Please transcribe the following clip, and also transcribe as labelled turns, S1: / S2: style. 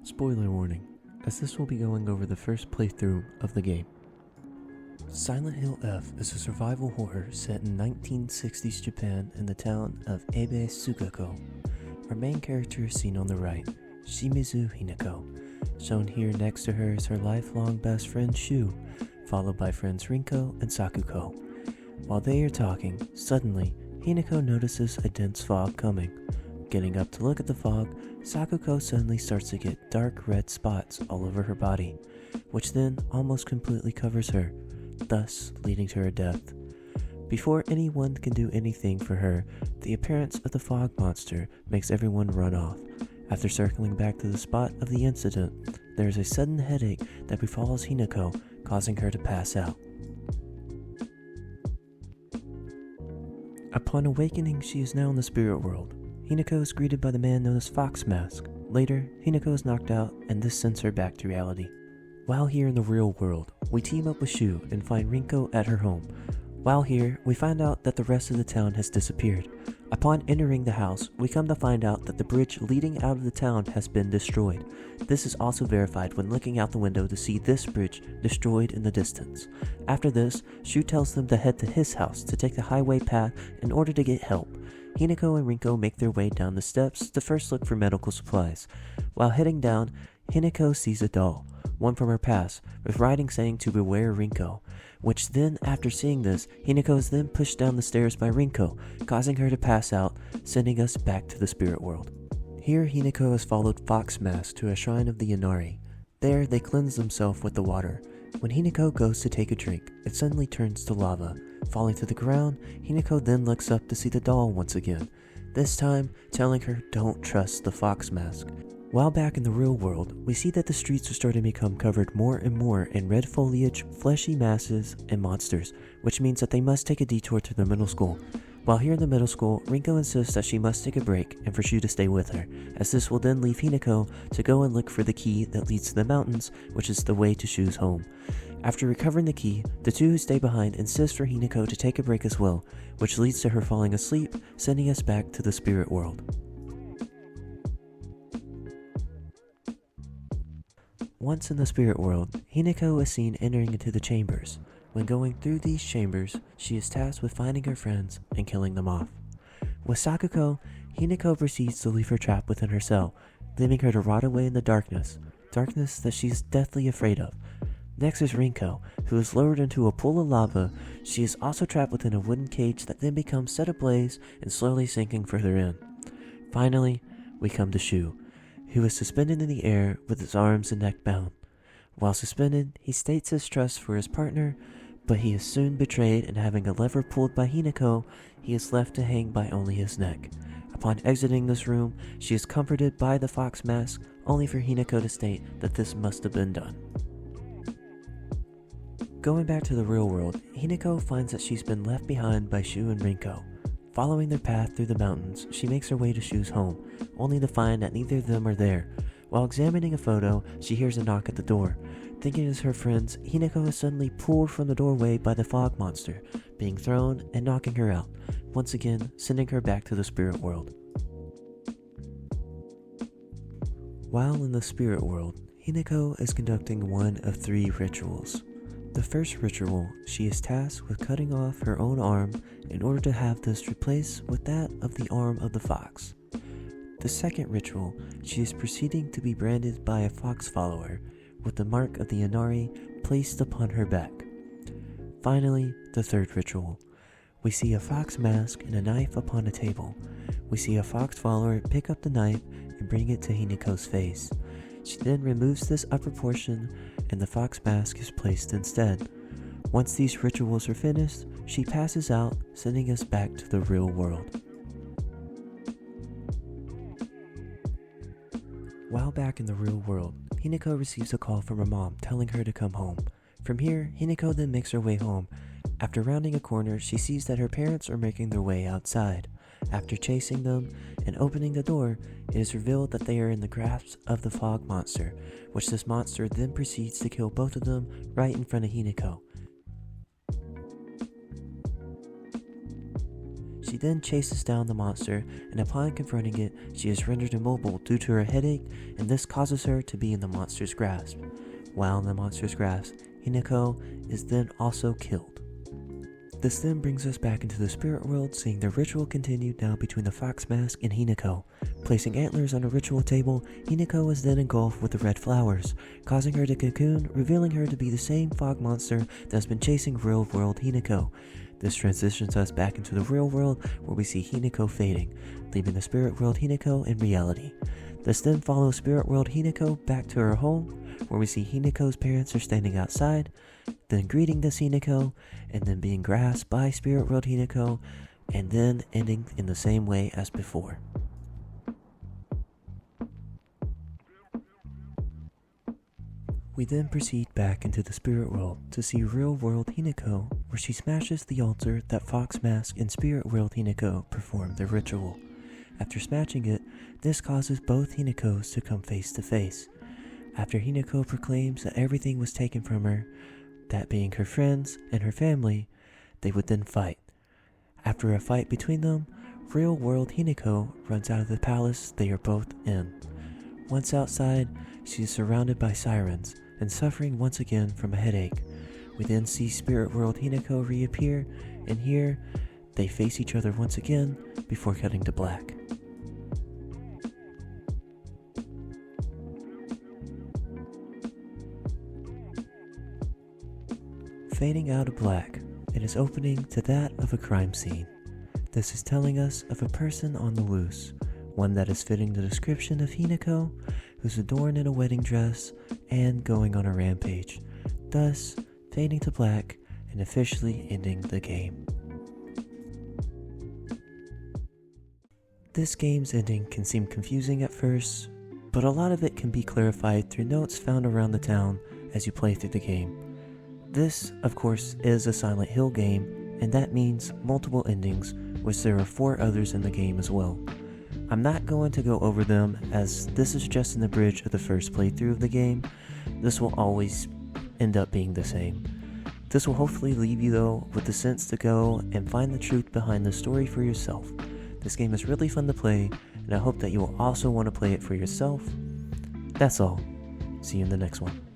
S1: Spoiler warning, as this will be going over the first playthrough of the game. Silent Hill F is a survival horror set in 1960s Japan in the town of Ebe Sugako. Our main character is seen on the right, Shimizu Hinako. Shown here next to her is her lifelong best friend Shu, followed by friends Rinko and Sakuko. While they are talking, suddenly, Hinako notices a dense fog coming. Getting up to look at the fog, Sakuko suddenly starts to get dark red spots all over her body, which then almost completely covers her, thus leading to her death. Before anyone can do anything for her, the appearance of the fog monster makes everyone run off. After circling back to the spot of the incident, there is a sudden headache that befalls Hinako, causing her to pass out. Upon awakening, she is now in the spirit world. Hinako is greeted by the man known as Fox Mask. Later, Hinako is knocked out, and this sends her back to reality. While here in the real world, we team up with Shu and find Rinko at her home. While here, we find out that the rest of the town has disappeared. Upon entering the house, we come to find out that the bridge leading out of the town has been destroyed. This is also verified when looking out the window to see this bridge destroyed in the distance. After this, Shu tells them to head to his house to take the highway path in order to get help. Hinako and Rinko make their way down the steps to first look for medical supplies. While heading down, Hinako sees a doll, one from her past, with writing saying to beware Rinko, which then, after seeing this, Hinako is then pushed down the stairs by Rinko, causing her to pass out, sending us back to the spirit world. Here, Hinako has followed Fox Mask to a shrine of the Inari. There, they cleanse themselves with the water. When Hinako goes to take a drink, it suddenly turns to lava. Falling to the ground, Hinako then looks up to see the doll once again, this time telling her don't trust the Fox Mask. While back in the real world, we see that the streets are starting to become covered more and more in red foliage, fleshy masses, and monsters, which means that they must take a detour to the middle school. While here in the middle school, Rinko insists that she must take a break and for Shu to stay with her, as this will then leave Hinako to go and look for the key that leads to the mountains, which is the way to Shu's home. After recovering the key, the two who stay behind insist for Hinako to take a break as well, which leads to her falling asleep, sending us back to the spirit world. Once in the spirit world, Hinako is seen entering into the chambers. When going through these chambers, she is tasked with finding her friends and killing them off. With Sakuko, Hinako proceeds to leave her trapped within her cell, leaving her to rot away in the darkness that she is deathly afraid of. Next is Rinko, who is lowered into a pool of lava. She is also trapped within a wooden cage that then becomes set ablaze and slowly sinking further in. Finally, we come to Shu, who is suspended in the air with his arms and neck bound. While suspended, he states his trust for his partner, but he is soon betrayed, and having a lever pulled by Hinako, he is left to hang by only his neck. Upon exiting this room, she is comforted by the Fox Mask, only for Hinako to state that this must have been done. Going back to the real world, Hinako finds that she's been left behind by Shu and Rinko. Following their path through the mountains, she makes her way to Shu's home, only to find that neither of them are there. While examining a photo, she hears a knock at the door. Thinking it is her friends, Hinako is suddenly pulled from the doorway by the fog monster, being thrown and knocking her out, once again sending her back to the spirit world. While in the spirit world, Hinako is conducting one of 3 rituals. The first ritual, she is tasked with cutting off her own arm in order to have this replaced with that of the arm of the fox. The second ritual, she is proceeding to be branded by a fox follower with the mark of the Inari placed upon her back. Finally, the third ritual. We see a fox mask and a knife upon a table. We see a fox follower pick up the knife and bring it to Hinako's face. She then removes this upper portion and the fox mask is placed instead. Once these rituals are finished, she passes out, sending us back to the real world. While back in the real world, Hinako receives a call from her mom telling her to come home. From here, Hinako then makes her way home. After rounding a corner, she sees that her parents are making their way outside. After chasing them and opening the door, it is revealed that they are in the grasp of the fog monster, which this monster then proceeds to kill both of them right in front of Hinako. She She then chases down the monster, and upon confronting it, she is rendered immobile due to her headache, and this causes her to be in the monster's grasp. While in the monster's grasp, Hinako is then also killed. This then brings us back into the spirit world, seeing the ritual continue now between the fox mask and Hinako. Placing antlers on a ritual table, Hinako is then engulfed with the red flowers, causing her to cocoon, revealing her to be the same fog monster that has been chasing real world Hinako. This transitions us back into the real world, where we see Hinako fading, leaving the spirit world Hinako in reality. This then follows spirit world Hinako back to her home, where we see Hinako's parents are standing outside, then greeting this Hinako, and then being grasped by spirit world Hinako, and then ending in the same way as before. We then proceed back into the spirit world to see real world Hinako, where she smashes the altar that Fox Mask and spirit world Hinako perform their ritual. After smashing it, this causes both Hinakos to come face to face. After Hinako proclaims that everything was taken from her, that being her friends and her family, they would then fight. After a fight between them, real world Hinako runs out of the palace they are both in. Once outside, she is surrounded by sirens and suffering once again from a headache. We then see spirit world Hinako reappear, and here they face each other once again before cutting to black. Fading out of black, it is opening to that of a crime scene. This is telling us of a person on the loose, one that is fitting the description of Hinako, who's adorned in a wedding dress and going on a rampage, thus fading to black and officially ending the game. This game's ending can seem confusing at first, but a lot of it can be clarified through notes found around the town as you play through the game. This, of course, is a Silent Hill game, and that means multiple endings, which there are 4 others in the game as well. I'm not going to go over them, as this is just an abridge of the first playthrough of the game. This will always end up being the same. This will hopefully leave you though with the sense to go and find the truth behind the story for yourself. This game is really fun to play, and I hope that you will also want to play it for yourself. That's all. See you in the next one.